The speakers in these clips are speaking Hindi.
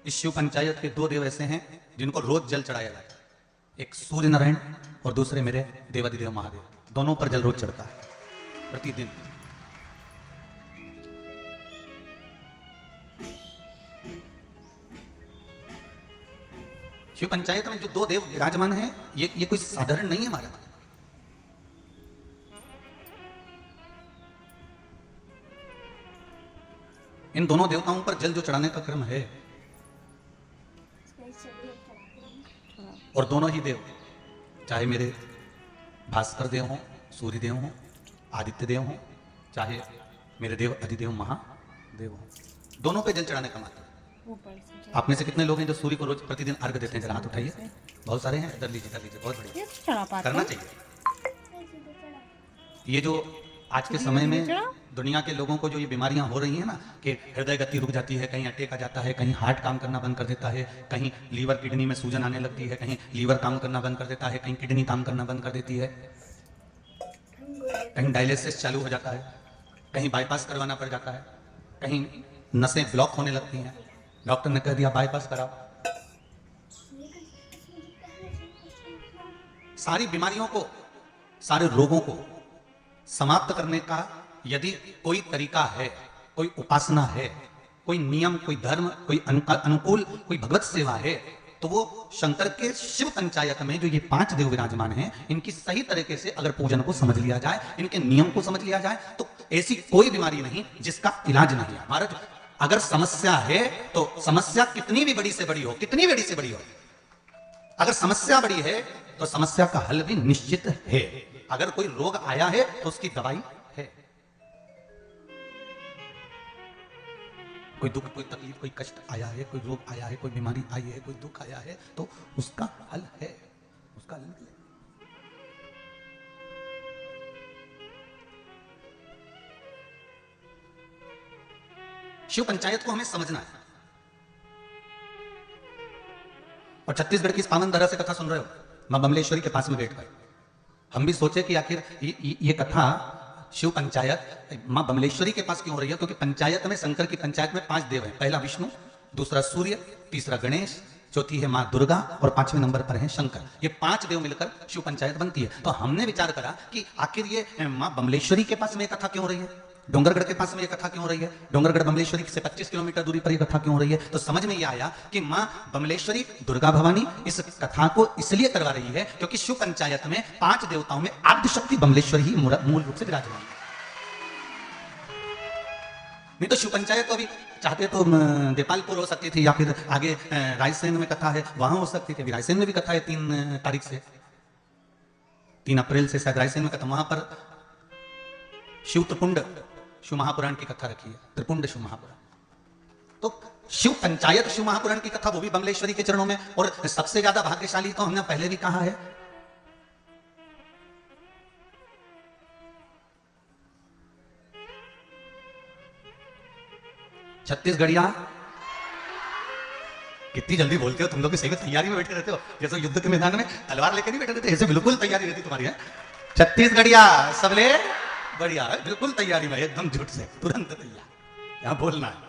इस शिव पंचायत के दो देव ऐसे हैं जिनको रोज जल चढ़ाया जाता है, एक सूर्य नारायण और दूसरे मेरे देवाधिदेव महादेव। दोनों पर जल रोज चढ़ता है प्रतिदिन। शिव पंचायत में जो दो देव विराजमान हैं ये कोई साधारण नहीं है हमारा। इन दोनों देवताओं पर जल जो चढ़ाने का क्रम है, और दोनों ही देव, चाहे मेरे भास्कर देव हों, सूर्य देव हों, आदित्य देव हों, चाहे मेरे देव अधिदेव महादेव हों, दोनों पे जल चढ़ाने का मात्र। आप में से कितने लोग हैं जो सूर्य को रोज प्रतिदिन अर्घ देते हैं? जरा हाथ उठाइए। बहुत सारे हैं। कर लीजिए बहुत बढ़िया, करना चाहिए। ये जो आज के समय में दुनिया के लोगों को जो ये बीमारियां हो रही हैं ना, कि हृदय गति रुक जाती है, कहीं अटैक आ जाता है, कहीं हार्ट काम करना बंद कर देता है, कहीं लीवर किडनी में सूजन आने लगती है, कहीं लीवर काम करना बंद कर देता है, कहीं किडनी काम करना बंद कर देती है, कहीं डायलिसिस चालू हो जाता है, कहीं बाईपास करवाना पड़ जाता है, कहीं नसें ब्लॉक होने लगती हैं, डॉक्टर ने कह दिया बाईपास कराओ। सारी बीमारियों को, सारे रोगों को समाप्त करने का यदि कोई तरीका है, कोई उपासना है, कोई नियम, कोई धर्म, कोई अनुकूल, कोई भगवत सेवा है, तो वो शंकर के शिव पंचायत में जो ये 5 देव विराजमान हैं, इनकी सही तरीके से अगर पूजन को समझ लिया जाए, इनके नियम को समझ लिया जाए, तो ऐसी कोई बीमारी नहीं जिसका इलाज नहीं है। महाराज, अगर समस्या है तो समस्या कितनी भी बड़ी से बड़ी हो, कितनी बड़ी से बड़ी हो, अगर समस्या बड़ी है तो समस्या का हल भी निश्चित है। अगर कोई रोग आया है तो उसकी दवाई है। कोई दुख, कोई तकलीफ, कोई कष्ट आया है, कोई रोग आया है, कोई बीमारी आई है, कोई दुख आया है, तो उसका हल है, उसका हल है। शिव पंचायत को हमें समझना है। और छत्तीसगढ़ की इस पावन धरा से कथा सुन रहे हो, मां बमलेश्वरी के पास में बैठ गए। हम भी सोचे कि आखिर ये कथा शिव पंचायत मां बमलेश्वरी के पास क्यों हो रही है? क्योंकि पंचायत में, शंकर की पंचायत में 5 देव हैं। पहला विष्णु, दूसरा सूर्य, तीसरा गणेश, चौथी है मां दुर्गा और 5वें नंबर पर है शंकर। ये 5 देव मिलकर शिव पंचायत बनती है। तो हमने विचार करा कि आखिर ये मां बमलेश्वरी के पास में ये कथा क्यों हो रही है, डोंगरगढ़ के पास में ये कथा क्यों हो रही है, डोंगरगढ़ बमलेश्वरी से 25 किलोमीटर दूरी पर ये कथा क्यों हो रही है? तो समझ में ये आया कि मां बमलेश्वरी दुर्गा भवानी इस कथा को इसलिए करवा रही है क्योंकि शिव पंचायत में 5 देवताओं में आद्य शक्ति बमलेश्वरी ही मूल रूप से विराजमान है। नहीं तो शिव पंचायत तो अभी चाहते तो देपालपुर हो सकती थी, या फिर आगे रायसेन में कथा है वहां हो सकती थी। अभी रायसेन में भी कथा है 3 तारीख से, 3 अप्रैल से शायद रायसेन में कथा। वहां पर शिव त्रिपुंड शिव महापुराण की कथा रखी है, त्रिपुंड शिव महापुराण। तो शिव पंचायत शिव महापुराण की कथा वो भी बमलेश्वरी के चरणों में। और सबसे ज्यादा भाग्यशाली तो हमने पहले भी कहा है, छत्तीसगढ़िया। कितनी जल्दी बोलते हो तुम लोग, सही में तैयारी में बैठे रहते हो, जैसे युद्ध के मैदान में तलवार लेकर नहीं बैठे रहते, ऐसे बिल्कुल तैयारी रहती तुम्हारी है। छत्तीसगढ़िया सबले बढ़िया है, बिल्कुल तैयारी में, एकदम झूठ से तुरंत तैयार, यहां बोलना है।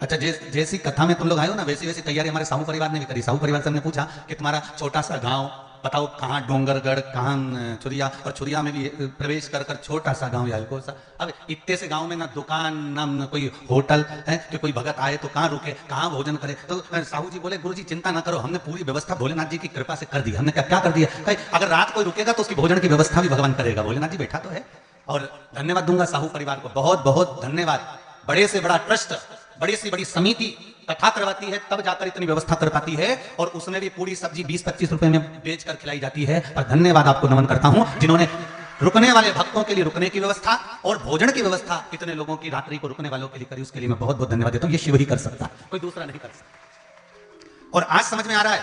अच्छा, जैसी कथा में तुम लोग आए हो ना, वैसी वैसी तैयारी हमारे साहू परिवार ने भी करी। साहू परिवार से हमने पूछा कि तुम्हारा छोटा सा गांव बताओ, कहाँ डोंगरगढ़, कहाँ छुरिया, और छुरिया में भी प्रवेश कर छोटा सा गांव यार को सा। अब इतने से गांव में ना दुकान, ना कोई होटल है कि कोई भगत आए तो कहाँ रुके, कहाँ भोजन करे। तो साहू जी बोले, गुरु जी चिंता ना करो, हमने पूरी व्यवस्था भोलेनाथ जी की कृपा से कर दी। हमने क्या कर दिया, अगर रात कोई रुकेगा तो उसकी भोजन की व्यवस्था भी भगवान करेगा। भोलेनाथ जी बैठा तो है। और धन्यवाद दूंगा साहू परिवार को, बहुत बहुत धन्यवाद। बड़े से बड़ा ट्रस्ट, बड़ी से बड़ी समिति कथा करवाती है, तब जाकर इतनी व्यवस्था कर पाती है। और उसमें भी पूरी सब्जी 20-25 रुपए में बेचकर खिलाई जाती है। और धन्यवाद आपको नमन करता हूं जिन्होंने रुकने वाले भक्तों के लिए रुकने की व्यवस्था और भोजन की व्यवस्था इतने लोगों की रात्रि को रुकने वालों के लिए करी। उसके लिए मैं बहुत बहुत धन्यवाद देता हूं। ये शिव ही कर सकता, कोई दूसरा नहीं कर सकता। और आज समझ में आ रहा है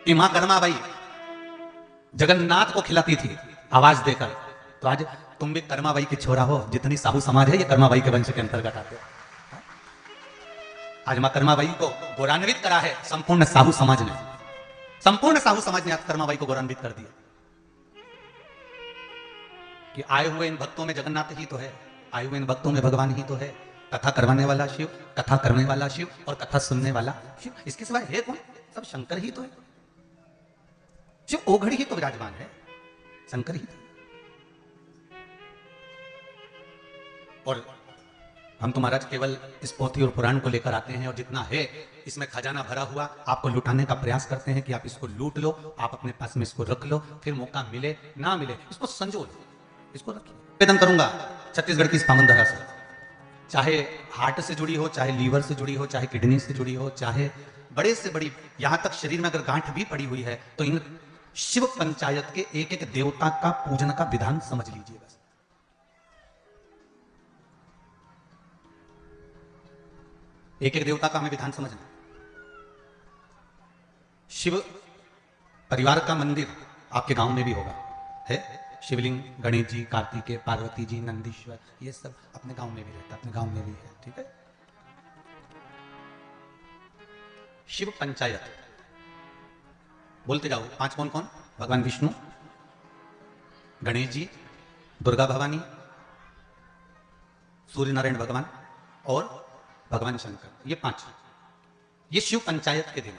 कि मां कर्माबाई जगन्नाथ को खिलाती थी आवाज देकर। तो आज तुम भी कर्माबाई के छोरा हो। जितनी साहू समाज है ये कर्माबाई के वंश के अंतर्गत आते हैं। आज मां कर्माबाई को गौरवान्वित करा है संपूर्ण साहू समाज ने। संपूर्ण साहू समाज ने आज कर्माबाई को गौरवान्वित कर दिया कि आए हुए इन भक्तों में जगन्नाथ ही तो है, आए हुए इन भक्तों में भगवान ही तो है। कथा करवाने वाला शिव, कथा करने वाला शिव और कथा सुनने वाला शिव। इसके सिवाय है कौन? सब शंकर ही तो है। शिव ओघड़ी ही तो विराजमान है, शंकर ही तो। और हम तो महाराज केवल इस पोथी और पुराण को लेकर आते हैं और जितना है इसमें खजाना भरा हुआ आपको लुटाने का प्रयास करते हैं कि आप इसको लूट लो, आप अपने पास में इसको रख लो, फिर मौका मिले ना मिले इसको संजो लो, इसको रखिए। निवेदन करूंगा छत्तीसगढ़ की इस पावन धरा से, चाहे हार्ट से जुड़ी हो, चाहे लीवर से जुड़ी हो, चाहे किडनी से जुड़ी हो, चाहे बड़े से बड़ी, यहां तक शरीर में अगर गांठ भी पड़ी हुई है तो इन शिव पंचायत के एक एक देवता का पूजन का विधान समझ लीजिए। बस एक एक देवता का हमें विधान समझना। शिव परिवार का मंदिर आपके गांव में भी होगा, है शिवलिंग, गणेश जी, कार्तिकेय, पार्वती जी, नंदीश्वर, ये सब अपने गांव में भी रहता, अपने गांव में भी है, ठीक है। शिव पंचायत बोलते जाओ। 5 कौन कौन? भगवान विष्णु, गणेश जी, दुर्गा भवानी, सूर्य नारायण भगवान और भगवान शंकर, ये 5। ये शिव पंचायत के दिन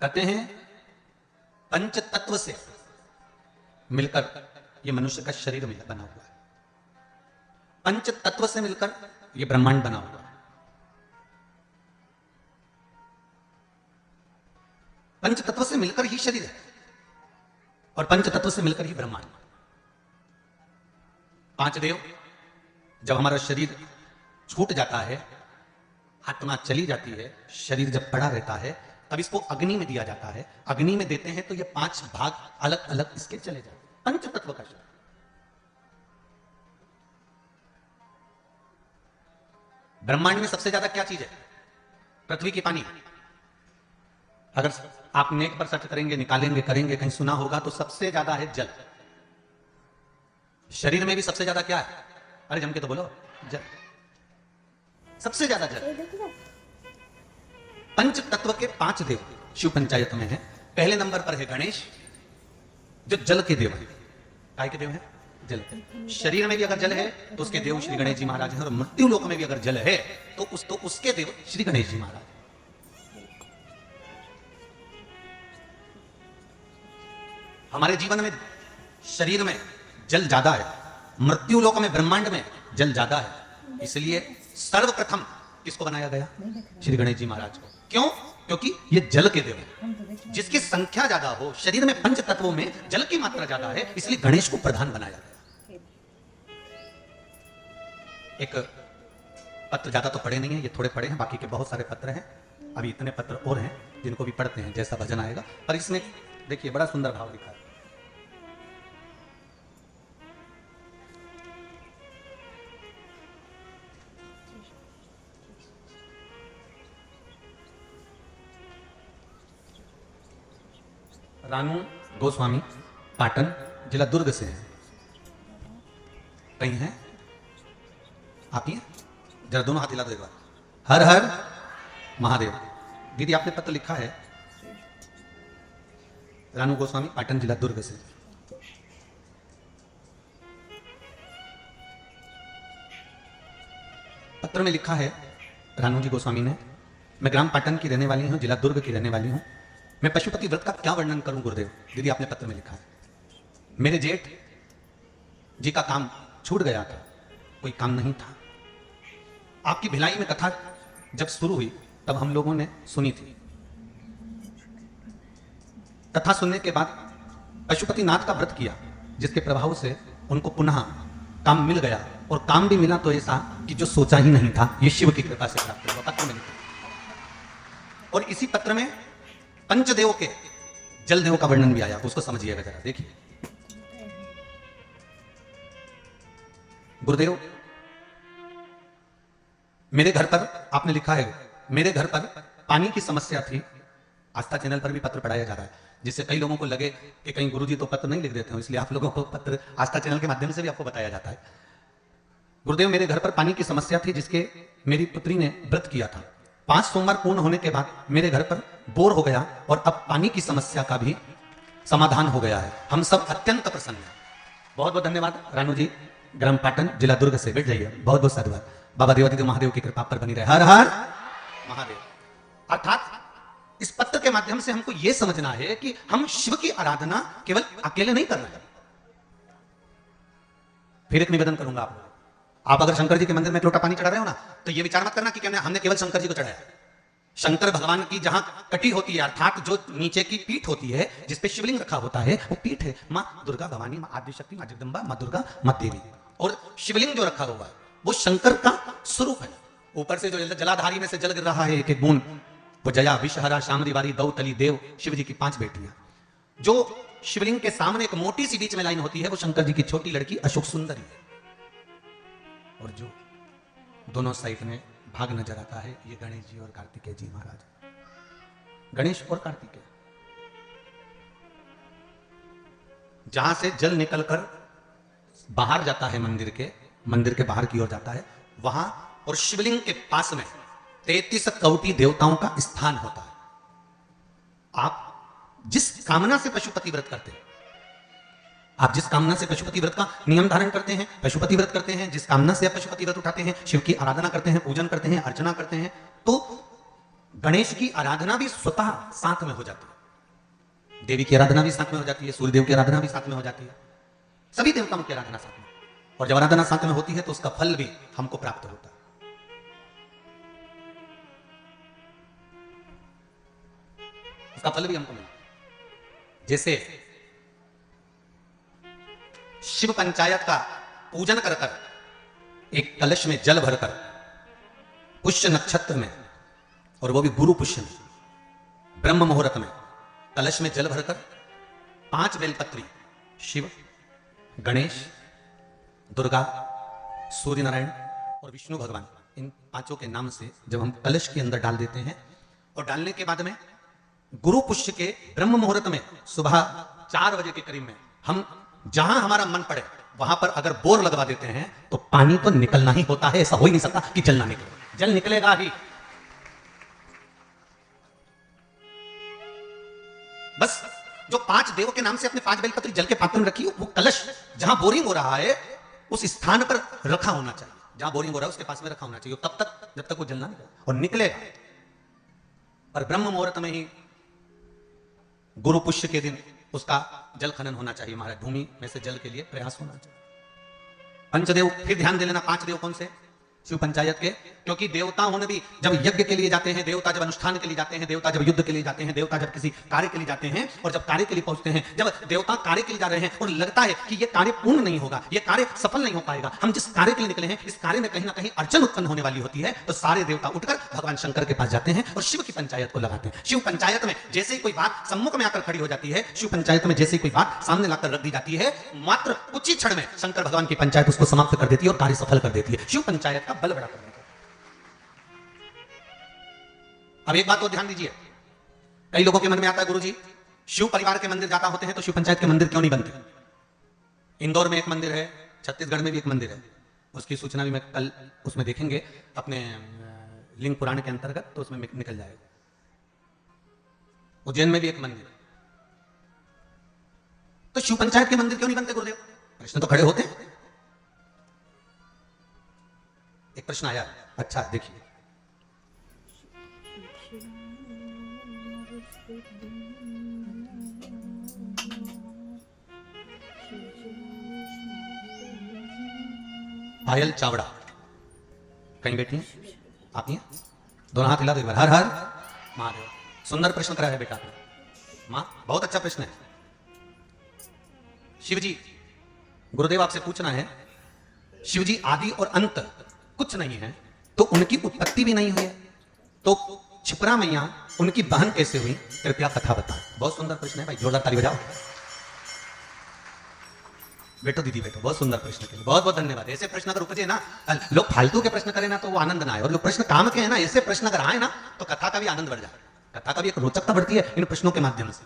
कहते हैं पंच तत्व से मिलकर ये मनुष्य का शरीर बना हुआ है। पंच तत्व से मिलकर ये ब्रह्मांड बना हुआ है। पंच तत्व से मिलकर ही शरीर है और पंच तत्व से मिलकर ही ब्रह्मांड। 5 देव, जब हमारा शरीर छूट जाता है, आत्मा चली जाती है, शरीर जब पड़ा रहता है, तब इसको अग्नि में दिया जाता है। अग्नि में देते हैं तो ये 5 भाग अलग अलग इसके चले जाते हैं। पंच तत्व का शरीर। ब्रह्मांड में सबसे ज्यादा क्या चीज है? पृथ्वी की पानी। अगर आप नेट पर सर्च करेंगे, निकालेंगे, करेंगे, कहीं सुना होगा तो सबसे ज्यादा है जल। शरीर में भी सबसे ज्यादा क्या है? अरे जम के तो बोलो, जल। सबसे ज्यादा जल। पंच तत्व के 5 देव शिव पंचायत में है। पहले नंबर पर है गणेश, जो जल के देव है। काय के देव है? जल। शरीर में भी अगर जल है तो उसके देव श्री गणेश जी महाराज हैं, और मृत्यु लोक में भी अगर जल है तो उसके देव श्री गणेश जी महाराज। हमारे जीवन में शरीर में जल ज्यादा है, मृत्यु लोक में ब्रह्मांड में जल ज्यादा है। इसलिए सर्वप्रथम किसको बनाया गया? श्री गणेश जी महाराज को। क्यों? क्योंकि ये जल के देव हैं। जिसकी संख्या ज्यादा हो, शरीर में पंच तत्वों में जल की मात्रा ज्यादा है, इसलिए गणेश को प्रधान बनाया गया। एक पत्र ज्यादा तो पढ़े नहीं है, ये थोड़े पढ़े हैं, बाकी के बहुत सारे पत्र हैं। अभी इतने पत्र और हैं जिनको भी पढ़ते हैं जैसा भजन आएगा। पर इसमें देखिए बड़ा सुंदर भाव लिखा है। रानू गोस्वामी पाटन, जिला दुर्ग से हैं। कहीं हैं आप? ही जरा दोनों हाथ हिला दो एक बार। हर हर महादेव। दीदी आपने पत्र लिखा है, रानू गोस्वामी पाटन, जिला दुर्ग से। पत्र में लिखा है रानू जी गोस्वामी ने, मैं ग्राम पाटन की रहने वाली हूं, जिला दुर्ग की रहने वाली हूं। मैं पशुपति व्रत का क्या वर्णन करूं गुरुदेव? दीदी आपने पत्र में लिखा है, मेरे जेठ जी का काम छूट गया था, कोई काम नहीं था। आपकी भिलाई में कथा जब शुरू हुई तब हम लोगों ने सुनी थी। कथा सुनने के बाद पशुपति नाथ का व्रत किया, जिसके प्रभाव से उनको पुनः काम मिल गया, और काम भी मिला तो ऐसा कि जो सोचा ही नहीं था, ये शिव की कृपा से प्राप्त हुआ। पत्र में लिखा। और इसी पत्र में पंचदेव के जल देव का वर्णन भी आया, उसको समझिएगा जरा। देखिए गुरुदेव, मेरे घर पर, आपने लिखा है, मेरे घर पर पानी की समस्या थी। आस्था चैनल पर भी पत्र पढ़ाया जा रहा है, जिससे कई लोगों को लगे कि कहीं गुरुजी तो पत्र नहीं लिख देते हो, इसलिए आप लोगों को पत्र आस्था चैनल के माध्यम से भी आपको बताया जाता है। गुरुदेव, मेरे घर पर पानी की समस्या थी, जिसके मेरी पुत्री ने व्रत किया था। 5 सोमवार पूर्ण होने के बाद मेरे घर पर बोर हो गया, और अब पानी की समस्या का भी समाधान हो गया है। हम सब अत्यंत प्रसन्न हैं। बहुत बहुत धन्यवाद रानू जी, ग्राम पाटन, जिला दुर्ग से। बैठ जाइए। बहुत बहुत साधुवाद। बाबा देवादिदेव महादेव की कृपा पर बनी रहे। हर हर महादेव। अर्थात इस पत्र के माध्यम से हमको यह समझना है कि हम शिव की आराधना केवल अकेले नहीं कर रहे हैं। फिर एक निवेदन करूंगा आप लोग, आप अगर शंकर जी के मंदिर में एक लोटा पानी चढ़ा रहे हो ना, तो यह विचार मत करना कि हमने केवल शंकर जी को चढ़ाया। शंकर भगवान की जहां कटी होती है, अर्थात जो नीचे की पीठ होती है जिसपे शिवलिंग रखा होता है, वो पीठ है मां दुर्गा भवानी, मां आदिशक्ति, मां जगदंबा, मां दुर्गा, मां देवी। और शिवलिंग जो रखा हुआ है वो शंकर का स्वरूप है। ऊपर से जो जलाधारी में से जल गिर रहा है एक एक बूंद, वो जया, विषहरा, शामरी वारी, दौतली, देव, शिव जी की 5 बेटियां। जो शिवलिंग के सामने एक मोटी सी बीच में लाइन होती है, वो शंकर जी की छोटी लड़की अशोक सुंदरी है। और जो दोनों साइड में भाग नजर आता है, ये गणेश जी और कार्तिकेय जी महाराज। गणेश और कार्तिकेय, जहां से जल निकलकर बाहर जाता है मंदिर के बाहर की ओर जाता है, वहां और शिवलिंग के पास में 33 कौटी देवताओं का स्थान होता है। आप जिस कामना से पशुपति व्रत करते हैं, आप जिस कामना से पशुपति व्रत का नियम धारण करते हैं, पशुपति व्रत करते हैं, जिस कामना से आप पशुपति व्रत उठाते हैं, शिव की आराधना करते हैं, पूजन करते हैं, अर्चना करते हैं, तो गणेश की आराधना भी स्वतः साथ में हो जाती है। देवी की आराधना भी साथ में हो जाती है, सूर्यदेव की आराधना भी साथ में हो जाती है, सभी देवताओं की आराधना साथ में। और जब आराधना साथ में होती है तो उसका फल भी हमको प्राप्त होता है। उसका फल भी हमको मिलता है। जैसे शिव पंचायत का पूजन कर कर एक कलश में जल भरकर पुष्य नक्षत्र में, और वो भी गुरु पुष्य में, ब्रह्म मुहूर्त में कलश में जल भरकर 5 बेलपत्री शिव, गणेश, दुर्गा, सूर्य नारायण और विष्णु भगवान, इन 5 के नाम से जब हम कलश के अंदर डाल देते हैं, और डालने के बाद में गुरु पुष्य के ब्रह्म मुहूर्त में सुबह 4 बजे के करीब में हम जहां हमारा मन पड़े वहां पर अगर बोर लगवा देते हैं तो पानी तो निकलना ही होता है। ऐसा हो ही नहीं सकता कि जल ना निकले, जल निकलेगा ही। बस जो 5 देवों के नाम से अपने 5 बेलपत्री जल के पात्र में रखी, वो कलश जहां बोरिंग हो रहा है उस स्थान पर रखा होना चाहिए। जहां बोरिंग हो रहा है उसके पास में रखा होना चाहिए, तब तक जब तक वो जल ना निकले, और निकलेगा। पर ब्रह्म मुहूर्त में ही गुरु पुष्य के दिन उसका जल खनन होना चाहिए। महाराज भूमि में से जल के लिए प्रयास होना चाहिए। पंचदेव, फिर ध्यान दे लेना, 5 देव कौन से? शिव पंचायत के। क्योंकि देवताओं ने भी जब यज्ञ के लिए जाते हैं, देवता जब अनुष्ठान के लिए जाते हैं, देवता जब युद्ध के लिए जाते हैं, देवता जब किसी कार्य के लिए जाते हैं, और जब कार्य के लिए पहुंचते हैं, जब देवता कार्य के लिए जा रहे हैं और लगता है कि यह कार्य पूर्ण नहीं होगा, यह कार्य सफल नहीं हो पाएगा, हम जिस कार्य के लिए निकले हैं इस कार्य में कहीं ना कहीं अड़चन उत्पन्न होने वाली होती है, तो सारे देवता उठकर भगवान शंकर के पास जाते हैं और शिव की पंचायत को लगाते हैं। शिव पंचायत में जैसे ही कोई बात सम्मुख में आकर खड़ी हो जाती है, शिव पंचायत में जैसे ही कोई बात सामने लाकर रख दी जाती है, मात्र कुछ ही क्षण में शंकर भगवान की पंचायत उसको समाप्त कर देती है और कार्य सफल कर देती है। शिव पंचायत का बल बड़ा कर देती है। अब एक बात तो ध्यान दीजिए, कई लोगों के मन में आता है, गुरुजी शिव परिवार के मंदिर जाता होते हैं तो शिव पंचायत के मंदिर क्यों नहीं बनते? इंदौर में एक मंदिर है, छत्तीसगढ़ में भी एक मंदिर है, उसकी सूचना भी मैं कल उसमें देखेंगे अपने लिंग पुराण के अंतर्गत, तो उसमें निकल जाएगा। उज्जैन में भी एक मंदिर है, तो शिव पंचायत के मंदिर क्यों नहीं बनते गुरुदेव? प्रश्न तो खड़े होते हैं। एक प्रश्न आया, अच्छा देखिए, पायल चावड़ा कहीं बैठी हैं? आप ही हैं? दोनों हाथ हिला दो एक बार। हर हर महादेव। सुंदर प्रश्न करा है बेटा आपने, मां बहुत अच्छा प्रश्न है। शिव जी, गुरुदेव आपसे पूछना है, शिव जी आदि और अंत कुछ नहीं है, तो उनकी उत्पत्ति भी नहीं हुई है, तो क्षिप्रा मैया उनकी बहन कैसे हुई? कृपया कथा बताओ। बहुत सुंदर प्रश्न है भाई, जोरदार ताली बजाओ। बेटो दीदी बेटो, बहुत सुंदर प्रश्न के लिए बहुत बहुत धन्यवाद। ऐसे प्रश्न अगर उपजे ना, लोग फालतू के प्रश्न करें ना तो वो आनंद ना आए, और जो प्रश्न काम के हैं ना, ऐसे प्रश्न अगर आए ना तो कथा का भी आनंद बढ़ जाए, कथा का भी एक रोचकता बढ़ती है इन प्रश्नों के माध्यम से।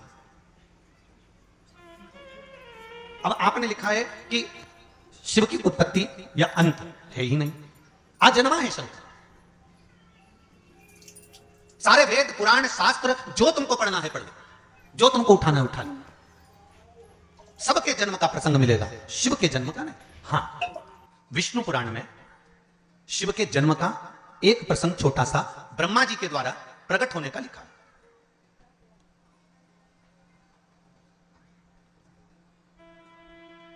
अब आपने लिखा है कि शिव की उत्पत्ति या अंत है ही नहीं, अजन्मा है शंकर। सारे वेद पुराण शास्त्र जो तुमको पढ़ना है पढ़ लो, जो तुमको उठाना है उठा लो, सबके जन्म का प्रसंग मिलेगा, शिव के जन्म का नहीं। हां, विष्णु पुराण में शिव के जन्म का एक प्रसंग छोटा सा ब्रह्मा जी के द्वारा प्रकट होने का लिखा।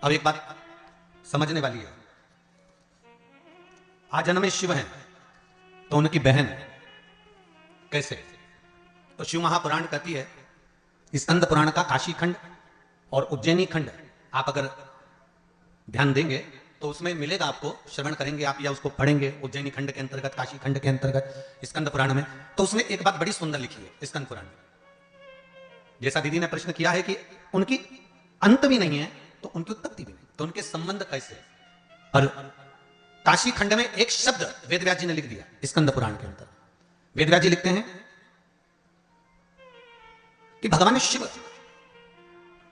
अब एक बात समझने वाली है, आजन्म में शिव हैं तो उनकी बहन कैसे? तो शिव महापुराण कहती है, स्कंद पुराण का काशी खंड और उज्जैनी खंड आप अगर ध्यान देंगे तो उसमें मिलेगा, आपको श्रवण करेंगे आप या उसको पढ़ेंगे, उज्जैनी खंड के अंतर्गत, काशी खंड के अंतर्गत, स्कंद पुराण में, तो उसमें एक बात बड़ी सुंदर लिखी है स्कंद पुराण में। जैसा दीदी ने प्रश्न किया है कि उनकी अंत भी नहीं है तो उनकी उत्पत्ति भी नहीं, तो उनके संबंध कैसे? और काशी खंड में एक शब्द वेदव्यास जी ने लिख दिया स्कंद पुराण के अंदर। वेदव्यास जी लिखते हैं कि भगवान शिव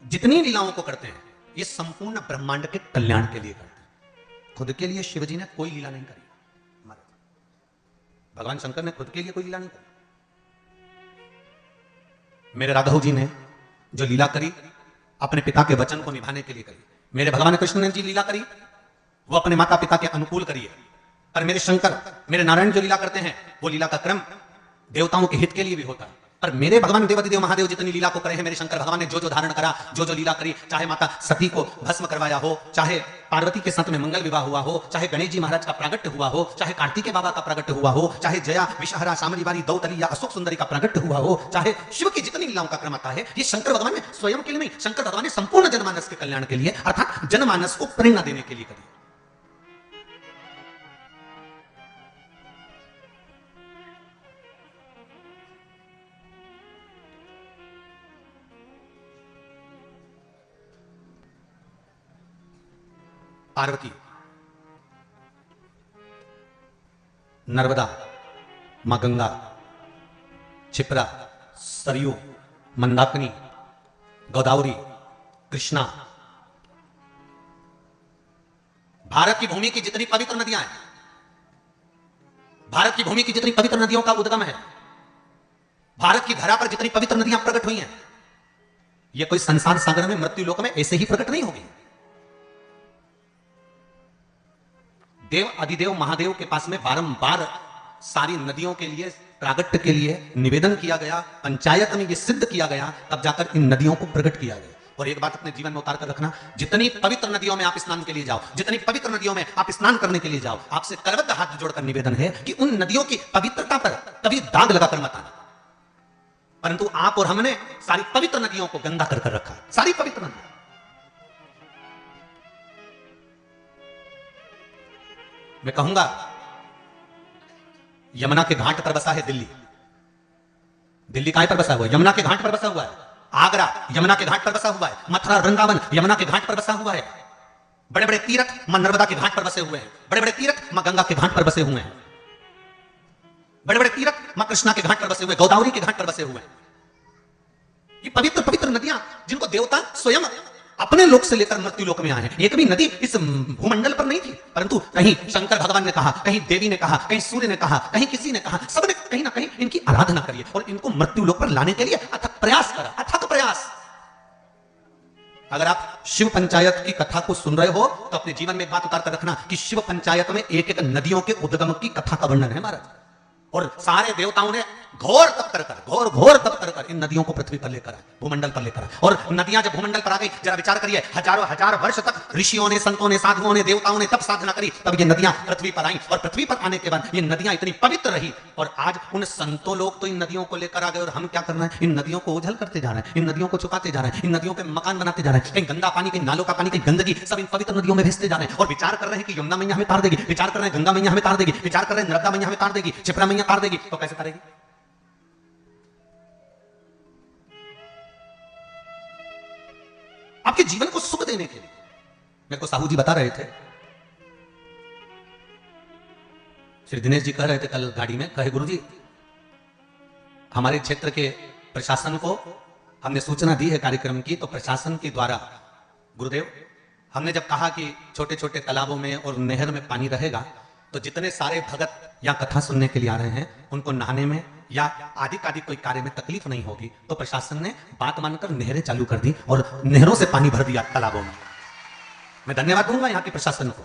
जितनी लीलाओं को करते हैं ये संपूर्ण ब्रह्मांड के कल्याण के लिए करते हैं। खुद के लिए शिव जी ने कोई लीला नहीं करी, भगवान शंकर ने खुद के लिए कोई लीला नहीं करी। मेरे राघव जी ने जो लीला करी अपने पिता के वचन को निभाने के लिए करी। मेरे भगवान कृष्ण ने जी लीला करी वो अपने माता पिता के अनुकूल करी है। पर मेरे शंकर, मेरे नारायण जो लीला करते हैं वो लीला का क्रम देवताओं के हित के लिए भी होता है। पर मेरे भगवान देवादिदेव महादेव जितनी लीला को करे हैं, मेरे शंकर भगवान ने जो जो धारण करा, जो जो लीला करी, चाहे माता सती को भस्म करवाया हो, चाहे पार्वती के साथ में मंगल विवाह हुआ हो, चाहे गणेश जी महाराज का प्रागट्य हुआ हो, चाहे कार्तिकेय बाबा का प्रागट्य हुआ हो, चाहे जया विषहरा शामली बारी दौतली या अशोक सुंदरी का प्रागट्य हुआ हो, चाहे शिव की जितनी लीलाओं का क्रम आता है, ये शंकर भगवान ने स्वयं के लिए नहीं, शंकर भगवान ने संपूर्ण जनमानस के कल्याण के लिए अर्थात जनमानस को प्रेरणा देने के लिए करी। पार्वती, नर्मदा, मां गंगा, क्षिप्रा, सरयू, मंदाकिनी, गोदावरी, कृष्णा, भारत की भूमि की जितनी पवित्र नदियां हैं, भारत की भूमि की जितनी पवित्र नदियों का उद्गम है, भारत की धरा पर जितनी पवित्र नदियां प्रकट हुई हैं, यह कोई संसार सागर में मृत्यु लोक में ऐसे ही प्रकट नहीं होगी। देव अधिदेव महादेव के पास में बारंबार सारी नदियों के लिए प्रागट्य के लिए निवेदन किया गया, पंचायत में यह सिद्ध किया गया, तब जाकर इन नदियों को प्रकट किया गया। और एक बात अपने जीवन में उतार कर रखना, जितनी पवित्र नदियों में आप स्नान के लिए जाओ, जितनी पवित्र नदियों में आप स्नान करने के लिए जाओ, आपसे करबद्ध हाथ जोड़कर निवेदन है कि उन नदियों की पवित्रता पर कभी दाग लगाकर मत आना। परंतु आप और हमने सारी पवित्र नदियों को गंदा कर रखा, सारी पवित्र नदियां। मैं कहूंगा यमुना के घाट पर बसा है दिल्ली। दिल्ली कहां पर बसा हुआ है? यमुना के घाट पर बसा हुआ है। आगरा यमुना के घाट पर बसा हुआ है। मथुरा वृंदावन यमुना के घाट पर बसा हुआ है। बड़े बड़े तीर्थ मां नर्मदा के घाट पर बसे हुए हैं। बड़े बड़े तीर्थ मां गंगा के घाट पर बसे हुए हैं। बड़े बड़े तीर्थ मां कृष्णा के घाट पर बसे हुए, गोदावरी के घाट पर बसे हुए हैं। ये पवित्र पवित्र नदियां जिनको देवता स्वयं अपने लोक से लेकर मृत्यु लोक में आए हैं। एक भी नदी इस भूमंडल पर नहीं थी, परंतु कहीं शंकर भगवान ने कहा, कहीं देवी ने कहा, कहीं सूर्य ने कहा, कहीं किसी ने कहा, सबने कहीं ना कहीं इनकी आराधना करी और इनको मृत्यु लोक पर लाने के लिए अथक प्रयास करा, अथक प्रयास। अगर आप शिव पंचायत की कथा को सुन रहे हो तो अपने जीवन में एक बात उतार कर रखना कि शिव पंचायत में एक एक नदियों के उद्गम की कथा का वर्णन है महाराज। और सारे देवताओं ने घोर तप कर इन नदियों को पृथ्वी पर लेकर आए, भूमंडल पर लेकर आए। और नदियां जब भूमंडल पर आ गई, जरा विचार करिए, हजारों हजार वर्ष तक ऋषियों ने, संतों ने, साधुओं ने, देवताओं ने तप साधना करी, तब ये नदियां पृथ्वी पर आई। और पृथ्वी पर आने के बाद ये नदियां इतनी पवित्र रही। और आज उन संतों लोग तो इन नदियों को लेकर आ गए और हम क्या कर रहे हैं? इन नदियों को ओझल करते जा रहे हैं, इन नदियों को छुपाते जा रहे हैं, इन नदियों पे मकान बनाते जा रहे हैं। कहीं गंदा पानी, कहीं नालों का पानी, कहीं गंदगी सब इन पवित्र नदियों में भेजते जा रहे हैं। और विचार कर रहे हैं कि यमुना मैया हमें तार देगी, विचार कर रहे हैं गंगा मैया हमें तार देगी, विचार कर रहे हैं नर्मदा मैया हमें तार देगी, क्षिप्रा मैया तार देगी। तो कैसे तारेगी? आपके जीवन को सुख देने के लिए। मेरे को साहू जी बता रहे थे, श्री दिनेश जी कह रहे थे कल गाड़ी में, कहे गुरुजी हमारे क्षेत्र के प्रशासन को हमने सूचना दी है कार्यक्रम की, तो प्रशासन के द्वारा गुरुदेव हमने जब कहा कि छोटे छोटे तालाबों में और नहर में पानी रहेगा तो जितने सारे भगत या कथा सुनने के लिए आ रहे हैं उनको नहाने में या आदि कोई कार्य में तकलीफ नहीं होगी, तो प्रशासन ने बात मानकर नहरें चालू कर दी और नहरों से पानी भर दिया तालाबों में। मैं धन्यवाद दूंगा यहां के प्रशासन को।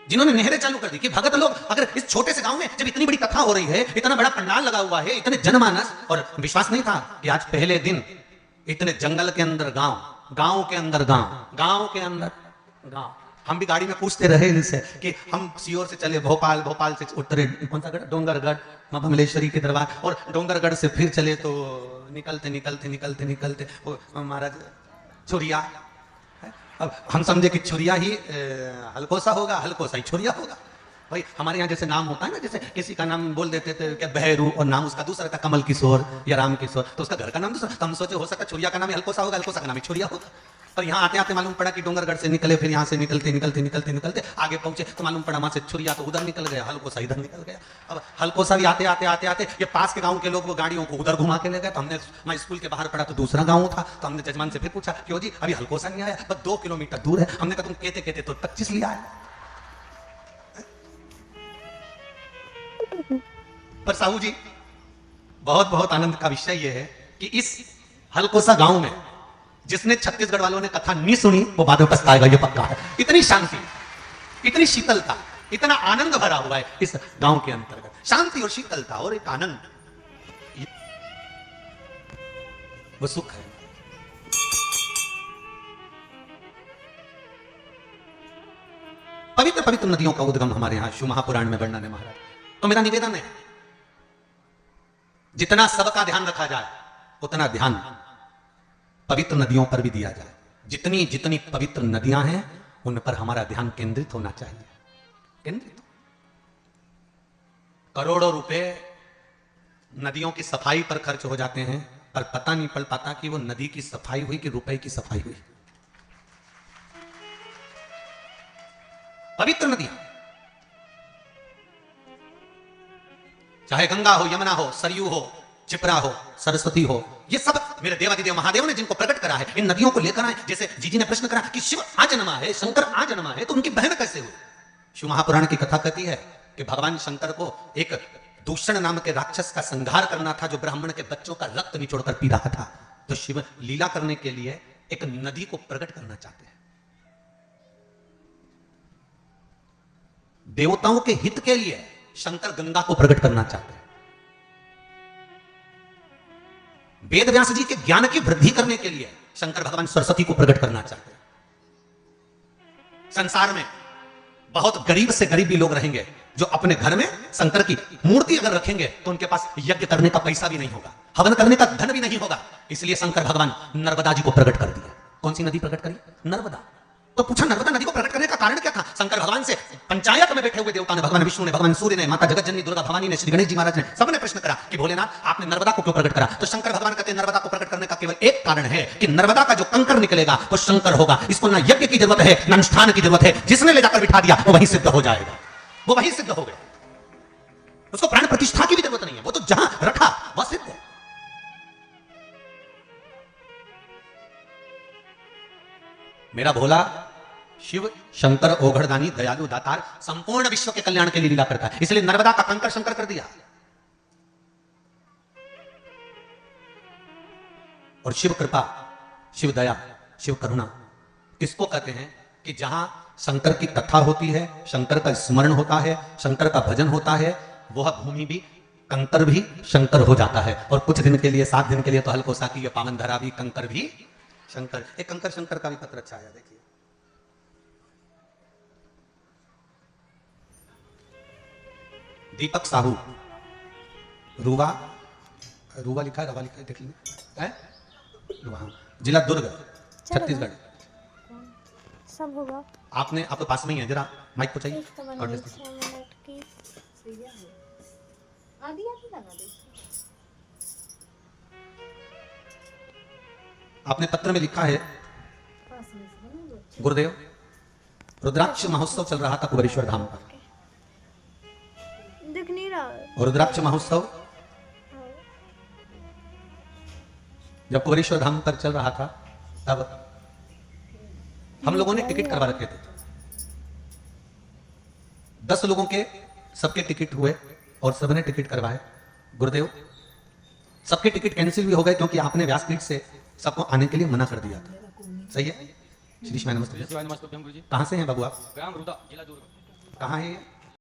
जिन्होंने नहरें चालू कर दी कि भगत लोग अगर इस छोटे से गांव में जब इतनी बड़ी कथा हो रही है, इतना बड़ा पंडाल लगा हुआ है, इतने जनमानस, और विश्वास नहीं था कि आज पहले दिन इतने जंगल के अंदर गांव के अंदर गांव के अंदर गांव। हम भी गाड़ी में पूछते रहे इनसे कि हम सीहोर से चले भोपाल से उतरे कौन सा गढ़, डोंगरगढ़, मां भमलेश्वरी के दरबार, और डोंगरगढ़ से फिर चले तो निकलते वो महाराज छुरिया। अब हम समझे कि छुरिया ही हलकोसा होगा, हलकोसा ही छुरिया होगा। भाई हमारे यहाँ जैसे नाम होता है ना, जैसे किसी का नाम बोल देते थे क्या बहरू, और नाम उसका दूसरा था कमल किशोर या राम किशोर, तो उसका घर का नाम दूसरा। तो हम सोचे हो सकता छुरिया का नाम हलकोसा होगा, हलकोसा का नाम छुरिया होगा। पर यहाँ आते आते मालूम पड़ा कि डोंगरगढ़ से निकले, फिर यहाँ से निकलते आगे पहुंचे तो मालूम पड़ा वहां से छुरिया तो उधर निकल गया, हलकोसा इधर निकल गया। अब हलकोसा भी आते ये पास के गांव के लोग वो गाड़ियों को उधर घुमा के ले गए। तो हमने, मैं स्कूल के बाहर पड़ा तो दूसरा गांव था, तो हमने जजमान से फिर पूछा क्यों जी अभी हलकोसा नहीं आया, बस 2 किलोमीटर दूर है। हमने कहा तुम कहते तो 25 लिया है। पर साहू जी बहुत आनंद का विषय यह है कि इस हलकोसा गांव में जिसने छत्तीसगढ़ वालों ने कथा नहीं सुनी वो बाद में पछताएगा, ये पक्का है। इतनी शांति, इतनी शीतलता, इतना आनंद भरा हुआ है इस गांव के अंतर्गत, शांति और शीतलता और एक आनंद, वो सुख है। पवित्र नदियों का उद्गम हमारे यहां शिव महापुराण में वर्णन है महाराज। तो मेरा निवेदन है जितना सबका ध्यान रखा जाए उतना ध्यान पवित्र नदियों पर भी दिया जाए। जितनी पवित्र नदियां हैं उन पर हमारा ध्यान केंद्रित होना चाहिए, केंद्रित। करोड़ों रुपए नदियों की सफाई पर खर्च हो जाते हैं, पर पता नहीं पड़ पाता कि वो नदी की सफाई हुई कि रुपए की सफाई हुई। पवित्र नदियां, चाहे गंगा हो, यमुना हो, सरयू हो, चिपरा हो, सरस्वती हो, ये सब मेरे देवादिदेव महादेव ने जिनको प्रकट करा है, इन नदियों को लेकर आए। जैसे जीजी ने प्रश्न करा कि शिव आ जन्मा है, शंकर आ जन्मा है, तो उनकी बहन कैसे हुई? शिव महापुराण की कथा कहती है कि भगवान शंकर को एक दूषण नाम के राक्षस का संहार करना था जो ब्राह्मण के बच्चों का रक्त निचोड़कर पी रहा था। तो शिव लीला करने के लिए एक नदी को प्रकट करना चाहते हैं। देवताओं के हित के लिए शंकर गंगा को प्रकट करना चाहते हैं। वेद व्यास जी के ज्ञान की वृद्धि करने के लिए शंकर भगवान सरस्वती को प्रकट करना चाहते हैं। संसार में बहुत गरीब से गरीब भी लोग रहेंगे जो अपने घर में शंकर की मूर्ति अगर रखेंगे तो उनके पास यज्ञ करने का पैसा भी नहीं होगा, हवन करने का धन भी नहीं होगा। इसलिए शंकर भगवान नर्मदा जी को प्रकट कर दिया। कौन सी नदी प्रकट करी? नर्मदा। तो पूछा नर्मदा नदी को प्रकट करने का कारण क्या था? शंकर भगवान से पंचायत में बैठे हुए देवता ने, भगवान विष्णु ने, भगवान सूर्य ने, माता जगत जननी दुर्गा भवानी ने, श्री गणेश जी महाराज ने, सबने प्रश्न करा कि भोलेनाथ आपने नर्मदा को क्यों प्रकट करा? तो शंकर भगवान कहते हैं नर्मदा को प्रकट करने का केवल एक कारण है कि नर्मदा का जो कंकर निकलेगा वो शंकर होगा। इसको ना यज्ञ की जरूरत है ना अनुष्ठान की जरूरत है। जिसने ले जाकर बिठा दिया वो वहीं सिद्ध हो जाएगा, वो वहीं सिद्ध हो गया। उसको प्राण प्रतिष्ठा की भी जरूरत नहीं है, वो तो जहां रखा वह सिद्ध है। मेरा भोला शिव शंकर ओघड़दानी दयालु दातार संपूर्ण विश्व के कल्याण के लिए लीला करता है। इसलिए नर्मदा का कंकर शंकर कर दिया। और शिव कृपा, शिव दया, शिव करुणा किसको कहते हैं? कि जहां शंकर की कथा होती है, शंकर का स्मरण होता है, शंकर का भजन होता है, वह भूमि भी, कंकर भी शंकर हो जाता है। और कुछ दिन के लिए, 7 दिन के लिए तो हलकोसा की ये पावन धरा भी कंकर भी शंकर। एक कंकर शंकर का भी पत्र अच्छा आया, देखिए। दीपक साहू, रूवा लिखा है, रवा लिखा है, देख लीजिए, जिला दुर्ग, छत्तीसगढ़। सब होगा। आपके पास में ही है, जरा माइक को चाहिए और आपने पत्र में लिखा है, गुरुदेव रुद्राक्ष महोत्सव चल रहा था कुबेरेश्वर धाम पर। दिख नहीं रहा। रुद्राक्ष महोत्सव जब कुबेरेश्वर धाम पर चल रहा था तब हम लोगों ने टिकट करवा रखे थे। 10 लोगों के सबके टिकट हुए और सबने टिकट करवाए। गुरुदेव सबके टिकट कैंसिल भी हो गए क्योंकि आपने व्यासपीठ से सबको आने के लिए मना कर दिया था। सही है? श्री शिवाय नमस्ते। शिवाय नमस्तुभ्यं गुरुजी। कहाँ से हैं बाबू आप? ग्राम रुदा, जिला दुर्ग। कहाँ है ये?